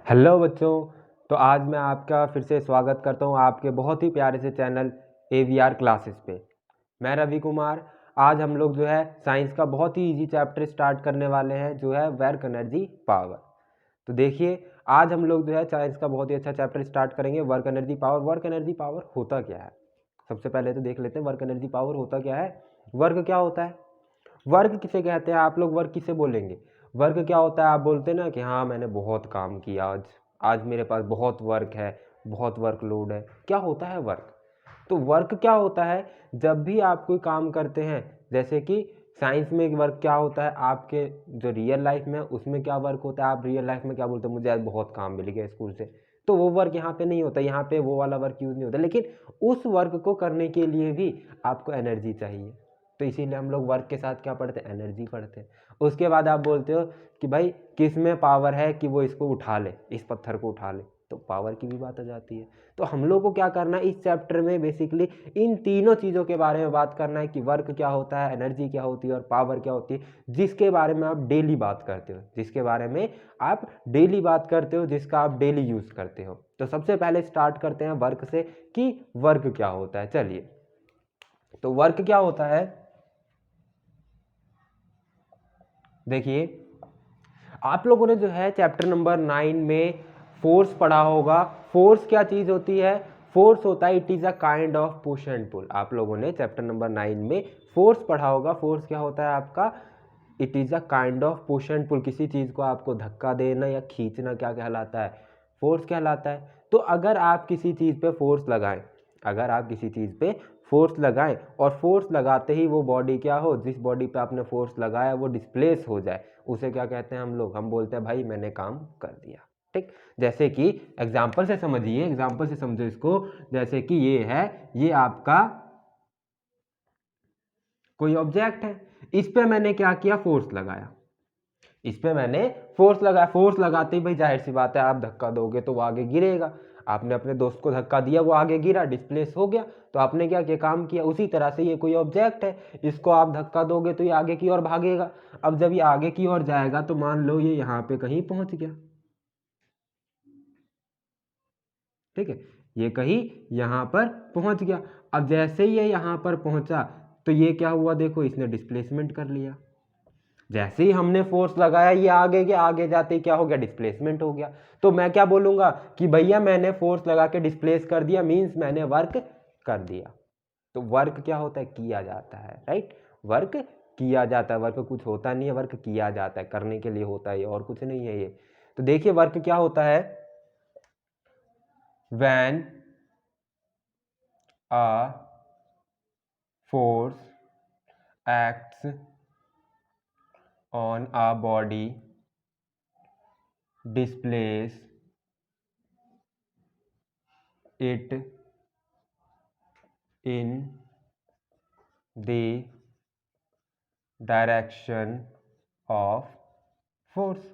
Hello बच्चों। तो आज मैं आपका फिर से स्वागत करता हूं आपके बहुत ही प्यारे से चैनल AVR क्लासेस पे। मैं रवि कुमार। आज हम लोग जो है साइंस का बहुत ही इजी चैप्टर स्टार्ट करने वाले हैं, जो है वर्क एनर्जी पावर। तो देखिए, आज हम लोग जो है साइंस का बहुत ही अच्छा चैप्टर स्टार्ट करेंगे, work energy power. Work energy power होता क्या है, सबसे पहले तो देख लेते हैं वर्क एनर्जी पावर होता क्या है। वर्क क्या होता है, वर्क किसे कहते हैं, आप लोग वर्क किसे बोलेंगे। वर्क क्या होता है, आप बोलते हैं ना कि हाँ मैंने बहुत काम किया आज, आज मेरे पास बहुत वर्क है, बहुत वर्कलोड है। क्या होता है वर्क। तो वर्क क्या होता है, जब भी आप कोई काम करते हैं, जैसे कि साइंस में वर्क क्या होता है, आपके जो रियल लाइफ में उसमें क्या वर्क होता है। आप रियल लाइफ में क्या बोलते हैं, मुझे आज बहुत काम मिल गया स्कूल से, तो वो वर्क यहाँ पे नहीं होता, यहाँ पे वो वाला वर्क यूज नहीं होता। लेकिन उस वर्क को करने के लिए भी आपको एनर्जी चाहिए, तो इसीलिए हम लोग वर्क के साथ क्या पढ़ते हैं, एनर्जी पढ़ते हैं। उसके बाद आप बोलते हो कि भाई किस में पावर है कि वो इसको उठा ले, इस पत्थर को उठा ले, तो पावर की भी बात आ जाती है। तो हम लोग को क्या करना है इस चैप्टर में, बेसिकली इन तीनों चीज़ों के बारे में बात करना है कि वर्क क्या होता है, एनर्जी क्या होती है और पावर क्या होती है, जिसके बारे में आप डेली बात करते हो, जिसके बारे में आप डेली बात करते हो, जिसका आप डेली यूज करते हो। तो सबसे पहले स्टार्ट करते हैं वर्क से कि वर्क क्या होता है। चलिए, तो वर्क क्या होता है, देखिए आप लोगों ने जो है चैप्टर नंबर 9 में फोर्स पढ़ा होगा। फोर्स क्या चीज होती है, फोर्स होता है it is a kind of push and pull. आप लोगों ने चैप्टर नंबर 9 में फोर्स पढ़ा होगा। फोर्स क्या होता है आपका, it is a kind of push and pull. किसी चीज को आपको धक्का देना या खींचना क्या कहलाता है, फोर्स कहलाता है। तो अगर आप किसी चीज पे फोर्स लगाएं, अगर आप किसी चीज पे फोर्स लगाएं और फोर्स लगाते ही वो बॉडी क्या हो, जिस बॉडी पे आपने फोर्स लगाया वो डिस्प्लेस हो जाए, उसे क्या कहते हैं हम लोग, हम बोलते हैं भाई मैंने काम कर दिया। ठीक, जैसे कि एग्जाम्पल से समझिए, एग्जाम्पल से समझो इसको। जैसे कि ये है, ये आपका कोई ऑब्जेक्ट है, इस पे मैंने क्या किया, फोर्स लगाया, इस पे मैंने फोर्स लगाया। फोर्स लगाते ही भाई जाहिर सी बात है आप धक्का दोगे तो वो आगे गिरेगा। आपने अपने दोस्त को धक्का दिया, वो आगे गिरा, डिस्प्लेस हो गया, तो आपने क्या किया, काम किया। उसी तरह से ये कोई ऑब्जेक्ट है, इसको आप धक्का दोगे तो ये आगे की ओर भागेगा। अब जब ये आगे की ओर जाएगा तो मान लो ये यहाँ पे कहीं पहुंच गया, ठीक है, ये कहीं यहाँ पर पहुंच गया। अब जैसे ही ये यहाँ पर पहुंचा तो ये क्या हुआ, देखो इसने डिस्प्लेसमेंट कर लिया। जैसे ही हमने फोर्स लगाया ये आगे के आगे जाते ही क्या हो गया, डिस्प्लेसमेंट हो गया। तो मैं क्या बोलूंगा कि भैया मैंने फोर्स लगा के डिस्प्लेस कर दिया, मींस मैंने वर्क कर दिया। तो वर्क क्या होता है, किया जाता है, राइट। वर्क किया जाता है, वर्क कुछ होता नहीं है, वर्क किया जाता है, करने के लिए होता है, और कुछ नहीं है ये। तो देखिए वर्क क्या होता है, when a force acts on a body, displace it in the direction of force।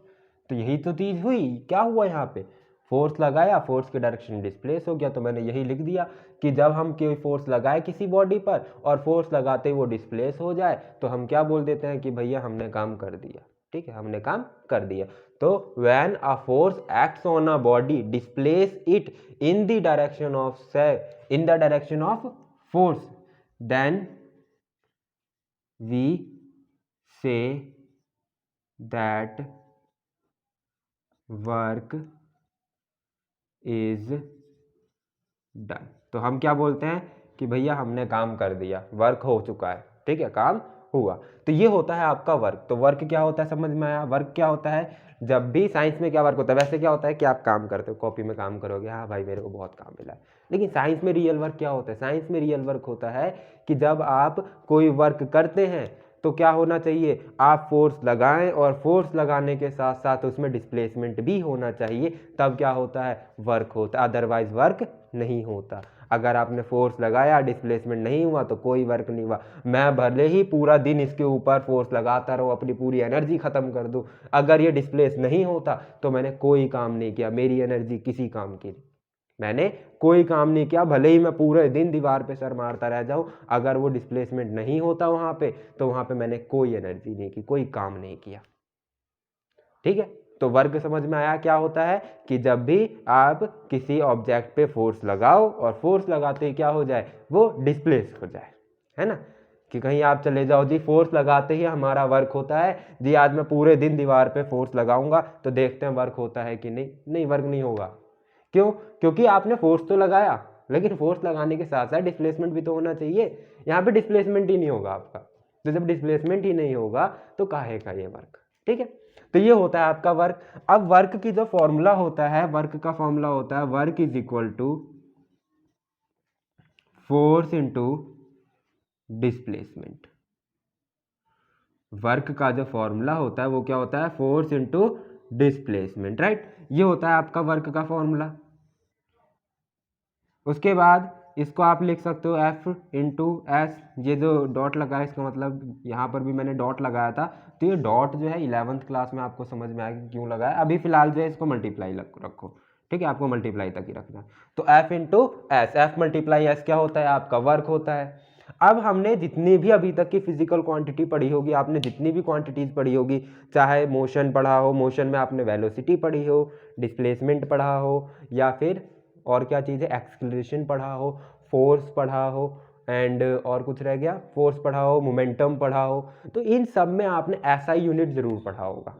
तो यही तो चीज हुई, क्या हुआ यहाँ पे, फोर्स लगाया, फोर्स के डायरेक्शन डिस्प्लेस हो गया। तो मैंने यही लिख दिया कि जब हम कोई फोर्स लगाए किसी बॉडी पर और फोर्स लगाते ही वो डिस्प्लेस हो जाए तो हम क्या बोल देते हैं कि भैया हमने काम कर दिया। ठीक है, हमने काम कर दिया। तो when a force acts on a body displace it in the direction of in the direction of force, then we say that work is done. तो हम क्या बोलते हैं कि भैया हमने काम कर दिया, वर्क हो चुका है, ठीक है, काम हुआ। तो ये होता है आपका वर्क। तो वर्क क्या होता है, समझ में आया। वर्क क्या होता है, जब भी साइंस में क्या वर्क होता है, वैसे क्या होता है कि आप काम करते हो, कॉपी में काम करोगे, हाँ भाई मेरे को बहुत काम मिला है। लेकिन साइंस में रियल वर्क क्या होता है, साइंस में रियल वर्क होता है कि जब आप कोई वर्क करते हैं तो क्या होना चाहिए, आप फोर्स लगाएं और फोर्स लगाने के साथ साथ उसमें डिस्प्लेसमेंट भी होना चाहिए, तब क्या होता है, वर्क होता है, अदरवाइज वर्क नहीं होता। अगर आपने फोर्स लगाया डिस्प्लेसमेंट नहीं हुआ तो कोई वर्क नहीं हुआ। मैं भले ही पूरा दिन इसके ऊपर फोर्स लगाता रहूं, अपनी पूरी एनर्जी खत्म कर दूं, अगर ये डिस्प्लेस नहीं होता तो मैंने कोई काम नहीं किया, मेरी एनर्जी किसी काम की नहीं, मैंने कोई काम नहीं किया। भले ही मैं पूरे दिन दीवार पे सर मारता रह जाऊं, अगर वो डिस्प्लेसमेंट नहीं होता वहां पे तो वहां पे मैंने कोई एनर्जी नहीं की, कोई काम नहीं किया। ठीक है, तो वर्क समझ में आया क्या होता है कि जब भी आप किसी ऑब्जेक्ट पे फोर्स लगाओ और फोर्स लगाते ही क्या हो जाए, वो डिस्प्लेस हो जाए, है ना। कि कहीं आप चले जाओ जी, फोर्स लगाते ही हमारा वर्क होता है जी, आज मैं पूरे दिन दीवार पे फोर्स लगाऊंगा तो देखते हैं वर्क होता है कि नहीं, नहीं वर्क नहीं होगा। क्यों? क्योंकि आपने फोर्स तो लगाया, लेकिन फोर्स लगाने के साथ साथ डिस्प्लेसमेंट भी तो होना चाहिए। यहाँ पे डिस्प्लेसमेंट ही नहीं होगा आपका, तो जब डिस्प्लेसमेंट ही नहीं होगा तो काहे का ये वर्क, ठीक है। तो ये होता है आपका वर्क। अब वर्क की जो फॉर्मूला होता है, वर्क का फॉर्मूला होता है work is equal to force into displacement. Work का जो फॉर्मूला होता है वो क्या होता है, फोर्स इनटू डिस्प्लेसमेंट, राइट। ये होता है आपका वर्क का फॉर्मूला। उसके बाद इसको आप लिख सकते हो F इंटू एस। ये जो डॉट लगा है इसका मतलब यहाँ पर भी मैंने डॉट लगाया था, तो ये डॉट जो है 11th क्लास में आपको समझ में आएगा क्यों लगाया। अभी फिलहाल जो है इसको मल्टीप्लाई रखो, ठीक है, आपको मल्टीप्लाई तक ही रखना है। तो F into S, F multiply S क्या होता है, आपका वर्क होता है। अब हमने जितनी भी अभी तक की फिजिकल क्वांटिटी पढ़ी होगी, आपने जितनी भी क्वांटिटीज पढ़ी होगी, चाहे मोशन पढ़ा हो, मोशन में आपने वेलोसिटी पढ़ी हो, डिस्प्लेसमेंट पढ़ा हो, या फिर और क्या चीज़ है, एक्सेलरेशन पढ़ा हो, फोर्स पढ़ा हो, एंड और कुछ रह गया, फोर्स पढ़ा हो, मोमेंटम पढ़ा हो, तो इन सब में आपने ऐसा यूनिट जरूर पढ़ा होगा,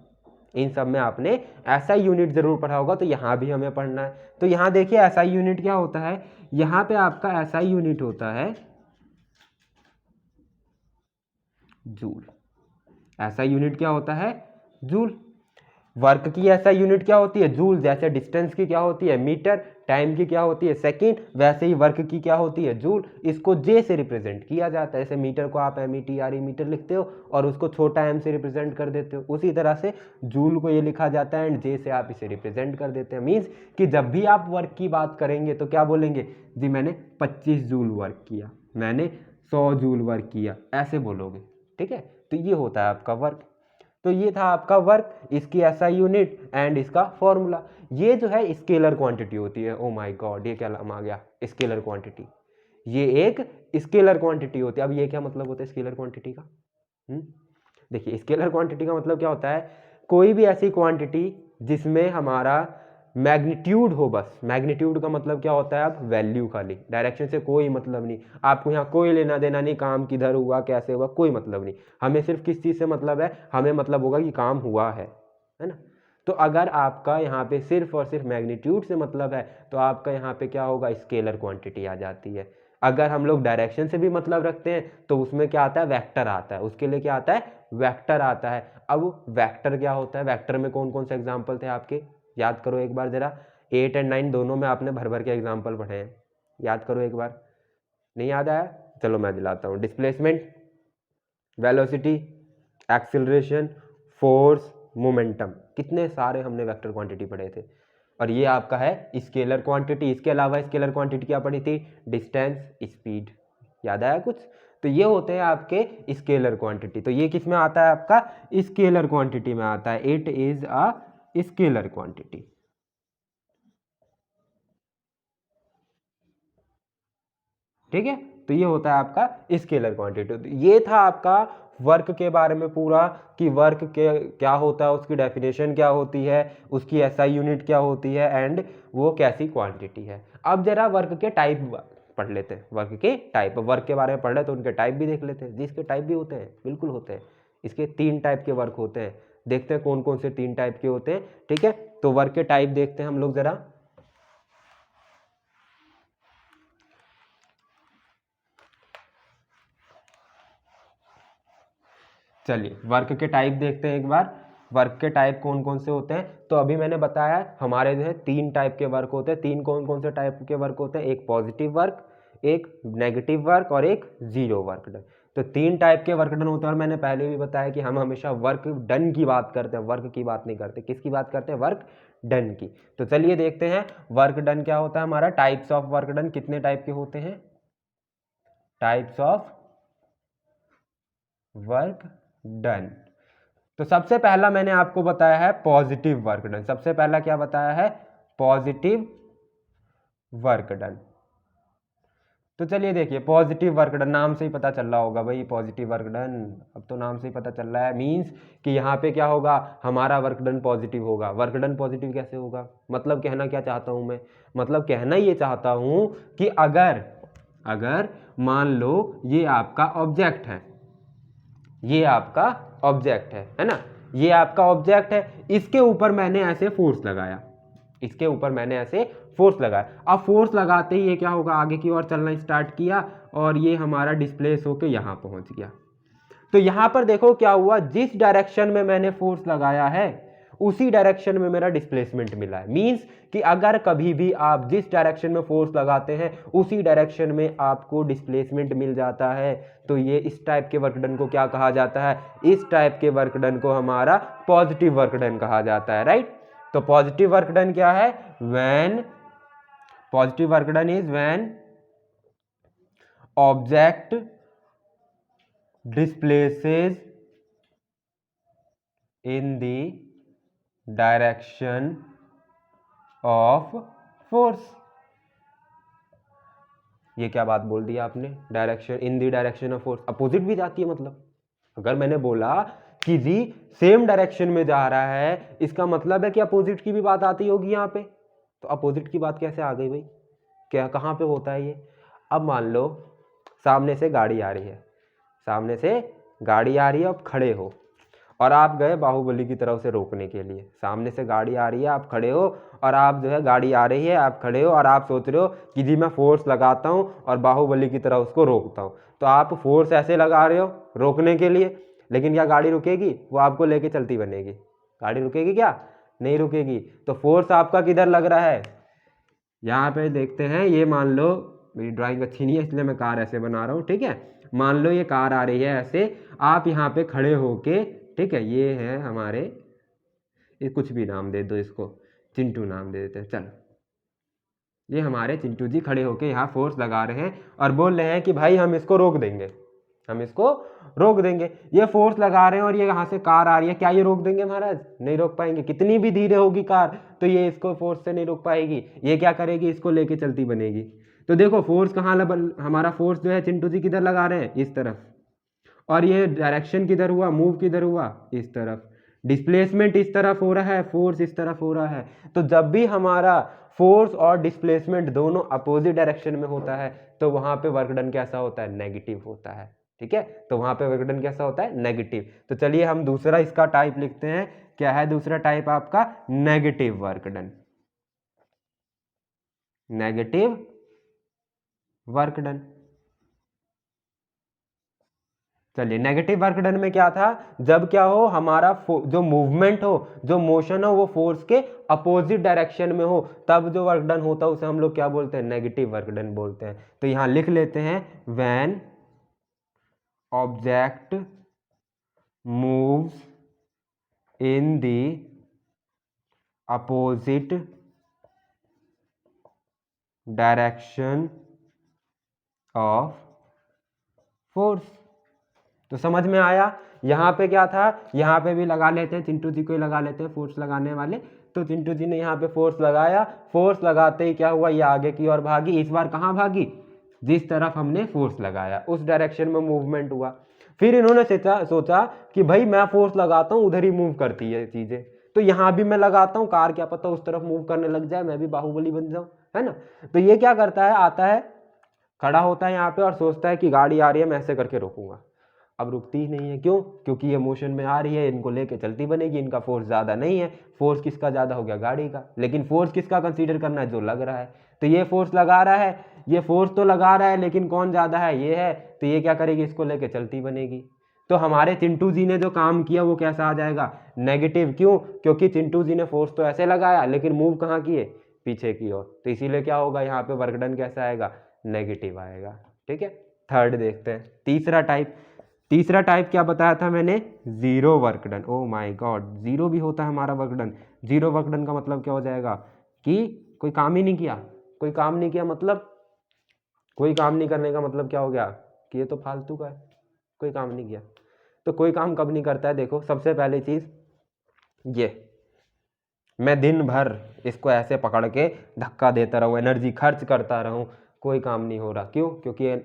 इन सब में आपने ऐसा यूनिट जरूर पढ़ा होगा। तो यहाँ भी हमें पढ़ना है। तो यहाँ देखिए ऐसा यूनिट क्या होता है, यहाँ पे आपका ऐसा यूनिट होता है जूल। ऐसा यूनिट क्या होता है, जूल। वर्क की ऐसा यूनिट क्या होती है, जूल। जैसे डिस्टेंस की क्या होती है, मीटर, टाइम की क्या होती है, सेकंड, वैसे ही वर्क की क्या होती है, जूल। इसको जे से रिप्रेजेंट किया जाता है। जैसे मीटर को आप METRE मीटर लिखते हो और उसको छोटा m से रिप्रेजेंट कर देते हो, उसी तरह से जूल को ये लिखा जाता है एंड जे से आप इसे रिप्रेजेंट कर देते हैं। मीन्स कि जब भी आप वर्क की बात करेंगे तो क्या बोलेंगे जी, मैंने 25 जूल वर्क किया, मैंने 100 जूल वर्क किया, ऐसे बोलोगे, ठीक है। तो ये होता है आपका वर्क। तो ये था आपका वर्क, इसकी ऐसा यूनिट एंड इसका फॉर्मूला। ये जो है स्केलर क्वांटिटी होती है। ओ माय गॉड, ये क्या नाम आ गया, स्केलर क्वांटिटी। ये एक स्केलर क्वांटिटी होती है। अब ये क्या मतलब होता है स्केलर क्वांटिटी का? देखिए स्केलर क्वांटिटी का मतलब क्या होता है, कोई भी ऐसी क्वांटिटी जिसमें हमारा मैग्नीट्यूड हो। बस मैग्नीट्यूड का मतलब क्या होता है, आप वैल्यू, खाली डायरेक्शन से कोई मतलब नहीं, आपको यहाँ कोई लेना देना नहीं, काम किधर हुआ कैसे हुआ कोई मतलब नहीं, हमें सिर्फ किस चीज़ से मतलब है, हमें मतलब होगा कि काम हुआ है ना। तो अगर आपका यहाँ पे सिर्फ और सिर्फ मैग्नीट्यूड से मतलब है तो आपका यहाँ पे क्या होगा, स्केलर क्वांटिटी आ जाती है। अगर हम लोग डायरेक्शन से भी मतलब रखते हैं तो उसमें क्या आता है, वेक्टर आता है, उसके लिए क्या आता है, वेक्टर आता है। अब वेक्टर क्या होता है, वेक्टर में कौन कौन से एग्जाम्पल थे आपके, याद करो एक बार जरा। 8 और 9 दोनों में आपने भर भर के एग्जाम्पल पढ़े हैं, याद करो एक बार। नहीं याद आया, चलो मैं दिलाता हूँ। Displacement, velocity, acceleration, force, momentum, कितने सारे हमने वेक्टर क्वांटिटी पढ़े थे। और ये आपका है स्केलर क्वांटिटी। इसके अलावा स्केलर क्वांटिटी क्या पढ़ी थी, डिस्टेंस, स्पीड, याद आया कुछ? तो ये होते हैं आपके स्केलर क्वांटिटी। तो ये किस में आता है, आपका स्केलर क्वांटिटी में आता है। It is a scalar quantity, ठीक है। तो ये होता है आपका स्केलर क्वांटिटी। तो ये था आपका वर्क के बारे में पूरा, कि वर्क के क्या होता है, उसकी डेफिनेशन क्या होती है, उसकी एसआई यूनिट क्या होती है, एंड वो कैसी क्वांटिटी है। अब जरा वर्क के टाइप पढ़ लेते हैं। वर्क के टाइप, वर्क के बारे में पढ़ रहे तो उनके टाइप भी देख लेते हैं। जिसके टाइप भी होते हैं, बिल्कुल होते हैं। इसके 3 टाइप के वर्क होते हैं। देखते हैं कौन कौन से 3 टाइप के होते हैं, ठीक है। तो वर्क के टाइप देखते हैं हम लोग जरा। चलिए वर्क के टाइप देखते हैं एक बार। वर्क के टाइप कौन कौन से होते हैं, तो अभी मैंने बताया हमारे जो है 3 टाइप के वर्क होते हैं। 3 कौन कौन से टाइप के वर्क होते हैं, एक पॉजिटिव वर्क, एक नेगेटिव वर्क और एक जीरो वर्क डन। तो 3 टाइप के वर्क डन होते हैं। और मैंने पहले भी बताया कि हम हमेशा वर्क डन की बात करते हैं, वर्क की बात नहीं करते। किसकी बात करते हैं, वर्क डन की। तो चलिए देखते हैं वर्क डन क्या होता है हमारा। टाइप्स ऑफ वर्क डन कितने टाइप के होते हैं, टाइप्स ऑफ वर्क डन। तो सबसे पहला मैंने आपको बताया है पॉजिटिव वर्क डन। सबसे पहला क्या बताया है, पॉजिटिव वर्क डन। तो चलिए देखिए, पॉजिटिव वर्क डन, नाम से ही पता चल रहा होगा भाई, पॉजिटिव वर्क डन, अब तो नाम से ही पता चल रहा है, मीन्स कि यहाँ पे क्या होगा, हमारा वर्क डन पॉजिटिव होगा। वर्क डन पॉजिटिव कैसे होगा, मतलब कहना क्या चाहता हूँ मैं, मतलब कहना ये चाहता हूँ कि अगर मान लो ये आपका ऑब्जेक्ट है, ये आपका ऑब्जेक्ट है ना, ये आपका ऑब्जेक्ट है, इसके ऊपर मैंने ऐसे फोर्स लगाया, इसके ऊपर मैंने ऐसे फोर्स लगाया। अब फोर्स लगाते ही ये क्या होगा, आगे की ओर चलना स्टार्ट किया और ये हमारा डिस्प्लेस होके यहाँ पहुंच गया। तो यहाँ पर देखो क्या हुआ, जिस डायरेक्शन में मैंने फोर्स लगाया है उसी डायरेक्शन में मेरा डिस्प्लेसमेंट मिला है। मींस कि अगर कभी भी आप जिस डायरेक्शन में फोर्स लगाते हैं उसी डायरेक्शन में आपको डिस्प्लेसमेंट मिल जाता है, तो ये इस टाइप के वर्क डन को क्या कहा जाता है, इस टाइप के वर्क डन को हमारा पॉजिटिव वर्क डन कहा जाता है, राइट। तो पॉजिटिव वर्क डन क्या है, when positive work done is when object displaces in the direction of force। ये क्या बात बोल दी आपने, direction, in the direction of force, opposite भी जाती है। मतलब अगर मैंने बोला कि जी सेम डायरेक्शन में जा रहा है, इसका मतलब है कि अपोजिट की भी बात आती होगी यहाँ पे। तो अपोजिट की बात कैसे आ गई भाई, क्या कहाँ पे होता है ये। अब मान लो सामने से गाड़ी आ रही है, सामने से गाड़ी आ रही है, आप खड़े हो और आप गए बाहुबली की तरफ से रोकने के लिए। सामने से गाड़ी आ रही है, आप खड़े हो और आप जो है, गाड़ी आ रही है, आप खड़े हो और आप सोच रहे हो कि जी मैं फोर्स लगाता हूँ और बाहुबली की तरह उसको रोकता हूँ। तो आप फोर्स ऐसे लगा रहे हो रोकने के लिए, लेकिन क्या गाड़ी रुकेगी, वो आपको लेके चलती बनेगी। गाड़ी रुकेगी क्या, नहीं रुकेगी। तो फोर्स आपका किधर लग रहा है, यहाँ पे देखते हैं। ये मान लो मेरी ड्राइंग अच्छी नहीं है इसलिए मैं कार ऐसे बना रहा हूँ, ठीक है। मान लो ये कार आ रही है ऐसे, आप यहाँ पे खड़े होके, ठीक है, ये है हमारे, ये कुछ भी नाम दे दो इसको, चिंटू नाम दे देते हैं, चलो। ये हमारे चिंटू जी खड़े होके यहाँ फोर्स लगा रहे हैं और बोल रहे हैं कि भाई हम इसको रोक देंगे, हम इसको रोक देंगे। ये फोर्स लगा रहे हैं और ये यहाँ से कार आ रही है, क्या ये रोक देंगे महाराज, नहीं रोक पाएंगे। कितनी भी धीरे होगी कार तो ये इसको फोर्स से नहीं रोक पाएगी, ये क्या करेगी, इसको लेके चलती बनेगी। तो देखो फोर्स कहाँ, हमारा फोर्स जो है चिंटू जी किधर लगा रहे हैं, इस तरफ, और ये डायरेक्शन किधर हुआ, मूव किधर हुआ, इस तरफ। डिस्प्लेसमेंट इस तरफ हो रहा है, फोर्स इस तरफ हो रहा है। तो जब भी हमारा फोर्स और डिस्प्लेसमेंट दोनों अपोजिट डायरेक्शन में होता है तो वहां पे वर्क डन कैसा होता है, नेगेटिव होता है, ठीक है। तो वहां पे वर्क डन कैसा होता है, नेगेटिव। तो चलिए हम दूसरा इसका टाइप लिखते हैं, क्या है दूसरा टाइप आपका, negative work done, negative work done. चलिए नेगेटिव वर्क डन में क्या था, जब क्या हो, हमारा जो मूवमेंट हो, जो मोशन हो, वो फोर्स के अपोजिट डायरेक्शन में हो, तब जो वर्क डन होता है उसे हम लोग क्या बोलते हैं, नेगेटिव वर्क डन बोलते हैं। तो यहां लिख लेते हैं, when object moves in the opposite direction of force. तो समझ में आया। यहाँ पे क्या था, यहाँ पे भी लगा लेते हैं, चिंटू जी को ही लगा लेते हैं फोर्स लगाने वाले। तो चिंटू जी ने यहाँ पे फोर्स लगाया, फोर्स लगाते ही क्या हुआ, ये आगे की ओर भागी। इस बार कहाँ भागी, जिस तरफ हमने फोर्स लगाया उस डायरेक्शन में मूवमेंट हुआ। फिर इन्होंने सोचा कि भाई मैं फोर्स लगाता हूँ, उधर ही मूव करती है चीजें, तो यहाँ भी मैं लगाता हूँ, कार क्या पता उस तरफ मूव करने लग जाए, मैं भी बाहुबली बन जाऊँ, है ना। तो ये क्या करता है, आता है, खड़ा होता है यहाँ पे और सोचता है कि गाड़ी आ रही है, मैं ऐसे करके रोकूंगा। अब रुकती ही नहीं है, क्यों, क्योंकि ये मोशन में आ रही है, इनको लेके चलती बनेगी, इनका फोर्स ज्यादा नहीं है। फोर्स किसका ज्यादा हो गया, गाड़ी का। लेकिन फोर्स किसका कंसीडर करना है, जो लग रहा है। तो ये फोर्स लगा रहा है, ये फोर्स तो लगा रहा है, लेकिन कौन ज्यादा है, ये है। तो ये क्या करेगी, इसको लेके चलती बनेगी। तो हमारे चिंटू जी ने जो काम किया वो कैसा आ जाएगा, नेगेटिव। क्यों, क्योंकि चिंटू जी ने फोर्स तो ऐसे लगाया लेकिन मूव कहाँ किए, पीछे की ओर। तो इसीलिए क्या होगा, यहाँ पे वर्क डन कैसा आएगा, नेगेटिव आएगा, ठीक है। थर्ड देखते हैं, तीसरा टाइप। तीसरा टाइप क्या बताया था मैंने, zero work done. Oh my God, zero भी होता है हमारा work done. Zero work done का मतलब क्या हो जाएगा, कि कोई काम ही नहीं किया। कोई काम नहीं किया मतलब, कोई काम नहीं करने का मतलब क्या हो गया, कि ये तो फालतू का है, कोई काम नहीं किया। तो कोई काम कब नहीं करता है, देखो सबसे पहली चीज, ये मैं दिन भर इसको ऐसे पकड़ के धक्का देता रहूं, एनर्जी खर्च करता रहूं, कोई काम नहीं हो रहा। क्यों? क्योंकि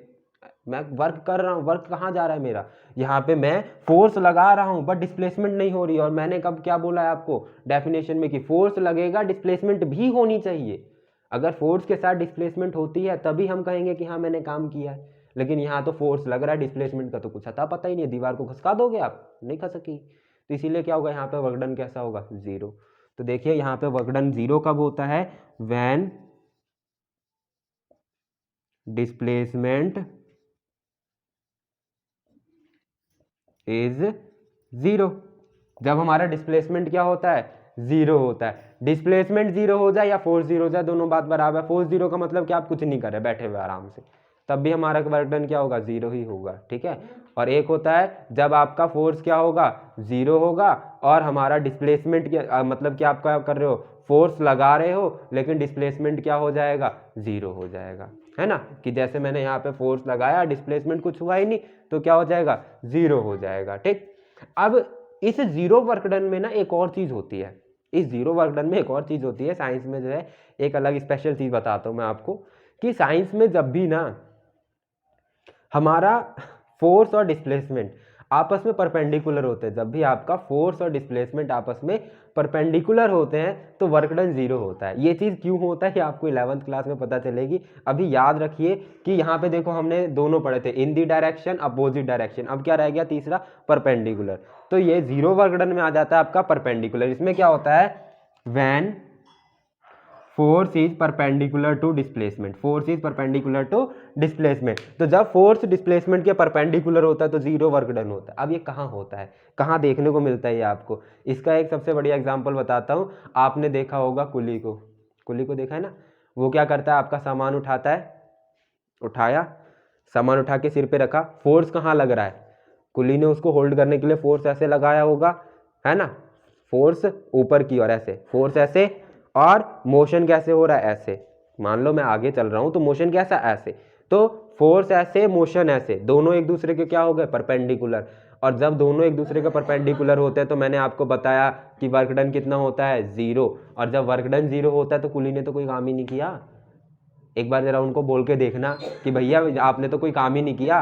मैं वर्क कर रहा हूँ। वर्क कहाँ जा रहा है मेरा? यहाँ पे मैं फोर्स लगा रहा हूँ बट डिस्प्लेसमेंट नहीं हो रही। और मैंने कब क्या बोला है आपको डेफिनेशन में कि फोर्स लगेगा, डिस्प्लेसमेंट भी होनी चाहिए। अगर फोर्स के साथ डिस्प्लेसमेंट होती है तभी हम कहेंगे कि हाँ मैंने काम किया है। लेकिन यहाँ तो फोर्स लग रहा है, डिस्प्लेसमेंट का तो कुछ अता पता ही नहीं है। दीवार को खसका दोगे आप? नहीं खसकी। तो इसीलिए क्या होगा, यहाँ पे वर्क डन कैसा होगा? जीरो। तो देखिए यहाँ पे वर्क डन जीरो कब होता है? When displacement is zero. जब हमारा डिस्प्लेसमेंट क्या होता है? जीरो होता है। डिस्प्लेसमेंट जीरो हो जाए या फोर्स जीरो हो जाए, दोनों बात बराबर। फोर्स जीरो का मतलब कि आप कुछ नहीं कर रहे, बैठे हुए आराम से, तब भी हमारा वर्क डन क्या होगा? जीरो ही होगा। ठीक है। और एक होता है जब आपका फोर्स क्या होगा? जीरो होगा और हमारा डिस्प्लेसमेंट मतलब कि आप क्या कर रहे हो? फोर्स लगा रहे हो लेकिन डिस्प्लेसमेंट क्या हो जाएगा? जीरो हो जाएगा, है ना। कि जैसे मैंने यहाँ पे फोर्स लगाया, डिस्प्लेसमेंट कुछ हुआ ही नहीं, तो क्या हो जाएगा? जीरो हो जाएगा। ठीक। अब इस जीरो वर्क डन में ना एक और चीज होती है। इस जीरो वर्क डन में एक और चीज होती है साइंस में, जो है एक अलग स्पेशल चीज बताता हूं मैं आपको, कि साइंस में जब भी ना हमारा फोर्स और डिस्प्लेसमेंट आपस में परपेंडिकुलर होते हैं, जब भी आपका फोर्स और डिस्प्लेसमेंट आपस में परपेंडिकुलर होते हैं तो वर्क डन जीरो होता है। ये चीज़ क्यों होता है ये आपको 11th क्लास में पता चलेगी। अभी याद रखिए कि यहाँ पे देखो हमने दोनों पढ़े थे, इन दी डायरेक्शन, अपोजिट डायरेक्शन। अब क्या रह गया? तीसरा, परपेंडिकुलर। तो ये जीरो वर्क डन में आ जाता है आपका परपेंडिकुलर। इसमें क्या होता है? When force is perpendicular to displacement. Force is perpendicular to displacement. तो जब फोर्स डिस्प्लेसमेंट के परपेंडिकुलर होता है तो जीरो वर्क डन होता है। अब ये कहाँ होता है, कहाँ देखने को मिलता है ये आपको? इसका एक सबसे बढ़िया एग्जांपल बताता हूँ। आपने देखा होगा कुली को, कुली को देखा है ना। वो क्या करता है? आपका सामान उठाता है, उठाया, सामान उठा के सिर पे रखा, फोर्स कहाँ लग रहा है? कुली ने उसको होल्ड करने के लिए फोर्स ऐसे लगाया होगा, है ना। फोर्स ऊपर की ओर ऐसे, फोर्स ऐसे, और मोशन कैसे हो रहा है? ऐसे। मान लो मैं आगे चल रहा हूं तो मोशन कैसा? ऐसे। तो फोर्स ऐसे, मोशन ऐसे, दोनों एक दूसरे के क्या हो गए? परपेंडिकुलर। और जब दोनों एक दूसरे के परपेंडिकुलर होते हैं तो मैंने आपको बताया कि वर्क डन कितना होता है? जीरो। और जब वर्क डन जीरो होता है तो कुली ने तो कोई काम ही नहीं किया। एक बार जरा उनको बोल के देखना कि भैया आपने तो कोई काम ही नहीं किया,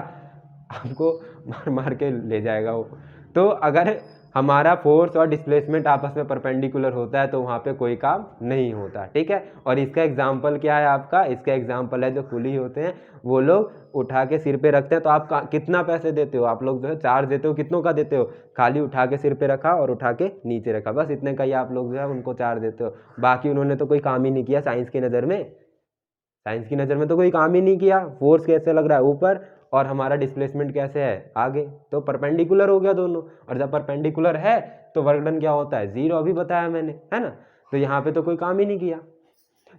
आपको मार मार के ले जाएगा वो। तो अगर हमारा फोर्स और डिस्प्लेसमेंट आपस में परपेंडिकुलर होता है तो वहाँ पे कोई काम नहीं होता। ठीक है। और इसका एग्जाम्पल क्या है आपका? इसका एग्जाम्पल है जो कुली होते हैं वो लोग उठा के सिर पे रखते हैं। तो आप कितना पैसे देते हो? आप लोग जो है चार्ज देते हो, कितनों का देते हो? खाली उठा के सिर पे रखा और उठा के नीचे रखा, बस इतने का ही आप लोग जो है उनको चार्ज देते हो। बाकी उन्होंने तो कोई काम ही नहीं किया साइंस की नज़र में। साइंस की नज़र में तो कोई काम ही नहीं किया। फोर्स कैसे लग रहा है? ऊपर, और हमारा डिस्प्लेसमेंट कैसे है? आगे। तो परपेंडिकुलर हो गया दोनों। और जब परपेंडिकुलर है तो वर्क डन क्या होता है? जीरो। अभी बताया मैंने, है ना। तो यहाँ पे तो कोई काम ही नहीं किया।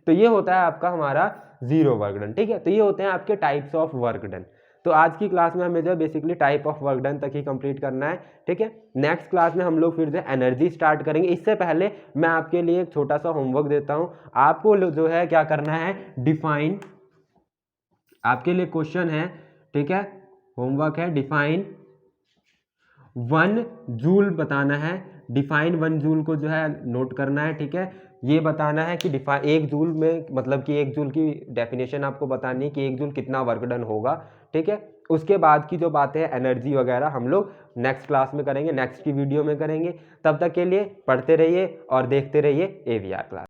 तो ये होता है आपका हमारा जीरो वर्क डन। ठीक है। तो ये होते हैं आपके टाइप्स ऑफ वर्क डन। तो आज की क्लास में हमें जो है basically type of work done तक ही कंप्लीट करना है। ठीक है। नेक्स्ट क्लास में हम लोग फिर से एनर्जी स्टार्ट करेंगे। इससे पहले मैं आपके लिए एक छोटा सा होमवर्क देता हूं। आपको जो है क्या करना है? डिफाइन, आपके लिए क्वेश्चन है, ठीक है, होमवर्क है, डिफाइन 1 जूल बताना है। डिफाइन 1 जूल को जो है नोट करना है। ठीक है। ये बताना है कि डिफाइन 1 जूल में मतलब कि 1 जूल की डेफिनेशन आपको बतानी है कि 1 जूल कितना वर्क डन होगा। ठीक है। उसके बाद की जो बातें हैं एनर्जी वगैरह हम लोग नेक्स्ट क्लास में करेंगे, नेक्स्ट की वीडियो में करेंगे। तब तक के लिए पढ़ते रहिए और देखते रहिए AVR क्लास।